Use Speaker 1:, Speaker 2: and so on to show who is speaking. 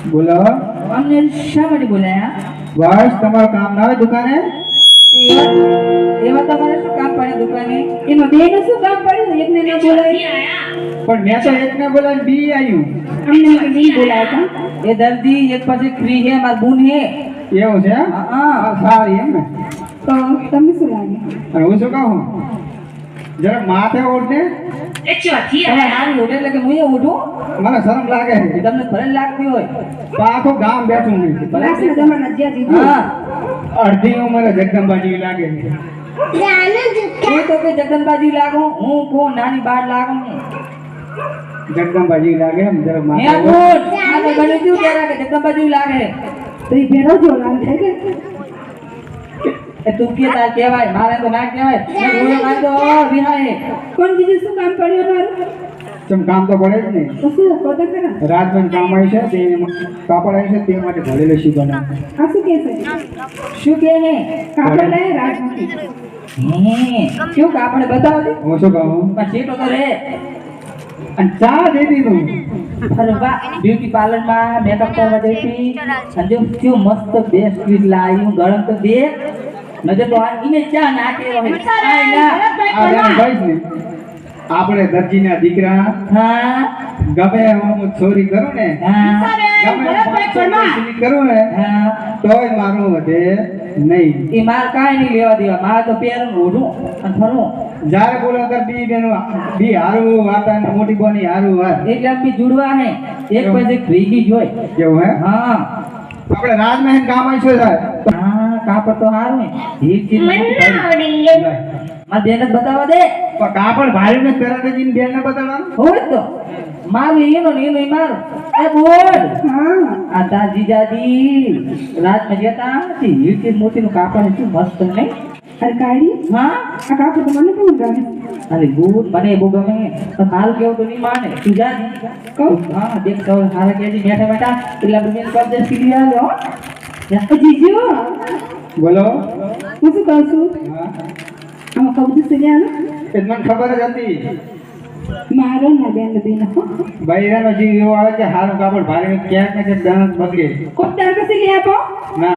Speaker 1: बोलो
Speaker 2: हमने शा માટે બોલાયા
Speaker 1: બસ તમારું કામ ના હોય દુકાને
Speaker 2: એવા તમારે શું કામ પડે દુકાને એમાં બે નું શું કામ પડે એકને ના બોલાય
Speaker 1: પણ મેં તો એકને બોલાવીને બી આવ્યું
Speaker 2: અમને નહીં બોલાયા એ દર્દી એક પછી ફ્રી હે માર બૂન હે
Speaker 1: એવું છે
Speaker 2: હા
Speaker 1: સારી એમ ને
Speaker 2: તો તમને શું લાગે
Speaker 1: અને હું શું કહું જરા માથે ઓઢને
Speaker 2: તમે હારી ઉઠે એટલે કે હું ઉઠું
Speaker 1: મને શરમ લાગે
Speaker 2: એ તમને ફરજ લાગતી હોય
Speaker 1: તો આખું ગામ બેઠું નહીં
Speaker 2: ક્લાસના જમાના જ્યાં દીધું હા
Speaker 1: અડધી ઉંમરે જગદંબા જેવી લાગે છે
Speaker 2: એ તો કે જગદંબાજી લાગો હું કોણ નાની બાર લાગો
Speaker 1: જગદંબા જેવી લાગે એમ જરા
Speaker 2: હે
Speaker 1: માથે
Speaker 2: કોણ આ તો બને શું કહેરા કે જગદંબાજી લાગે તો એ ભેરો જો લાગે છે કે એ તું કે તાર કહેવાય મારે તો ના કહેવાય હું મારે તો વિહાય કોણ બીજું શું કામ પડ્યું મારું
Speaker 1: ચમ કામ તો પડે જ ને
Speaker 2: તો શું કોતા કરા
Speaker 1: રાજબન કામ આવી છે તે કાપડ આવી છે તે માટે ભરેલો શી બના
Speaker 2: આ શું કે છે શું કે હે કાપડ લે રાજમાંથી હે શું કાપડ બતાવો દે
Speaker 1: હું શું કહું
Speaker 2: પણ સીટો તો રે
Speaker 1: અને ચા દે દીધું
Speaker 2: અરે વાહ બ્યુટી પાર્લર માં મેકઅપ કરવા જઈતી સંજુ શું મસ્ત બેસ્ટ ક્રીમ લાવ્યું ગરમ તો દે નજર તો આ ઇને ચા નાખે હોય આય ના
Speaker 1: આ બેન ભાઈ ને આપણે દરજીના દીકરા
Speaker 2: હા
Speaker 1: ગમે હું ચોરી કરું ને
Speaker 2: હા
Speaker 1: ગમે ચોરી કરું ને
Speaker 2: હા
Speaker 1: તોય મારું વધે નહીં
Speaker 2: એ માર કાઈ નહીં લેવા દેવા માર તો પહેરનું ઓઢું અને ફરવું
Speaker 1: જ્યારે બોલો ત્યારે બી બેનો બી હારું વાતા ને મોટી બોની હારું વાત
Speaker 2: એટલે બી જુડવા હે એક પછી ફ્રીજી જોઈ
Speaker 1: કેવું હે
Speaker 2: હા
Speaker 1: આપણે રાજમહેલ કામ આવી છે સાહેબ
Speaker 2: હા કાપડ તો હારું હે એક ચીજ માર બેન જ બતાવવા દે
Speaker 1: પણ કાપડ ભારે ને પેરાટેજીન બેન ને બતાડવાનું
Speaker 2: હોય તો મારું એનો ને એનો મારું એ બોલ હા આ તા જીજાજી રાત માં જતા હતી હીટી મોટી નું કાપડ હતું મસ્ત નહીં અરે કાઢી હા આ કાપડ તો મને પણ ગમે અરે ગુડ મને બહુ ગમે પણ મારું કેવું તો નહીં માને તું જા કહું હા દેખ તો હારા કેજી બેઠા બેઠા એટલે આપણે બેન પર દે સીડી આવ્યો જીજો
Speaker 1: બોલો
Speaker 2: હું શું કહું છું
Speaker 1: હા
Speaker 2: આમાં કહું છું લ્યા
Speaker 1: એ મને ખબર જ હતી
Speaker 2: મારો ના બેન બેન
Speaker 1: બૈરાનો જીવ એવો આવે કે હારું કાપડ ભારે ને ક્યાંક ને ક્યાંક દાંત બગડે
Speaker 2: કોક દાર કસી લે આપો
Speaker 1: ના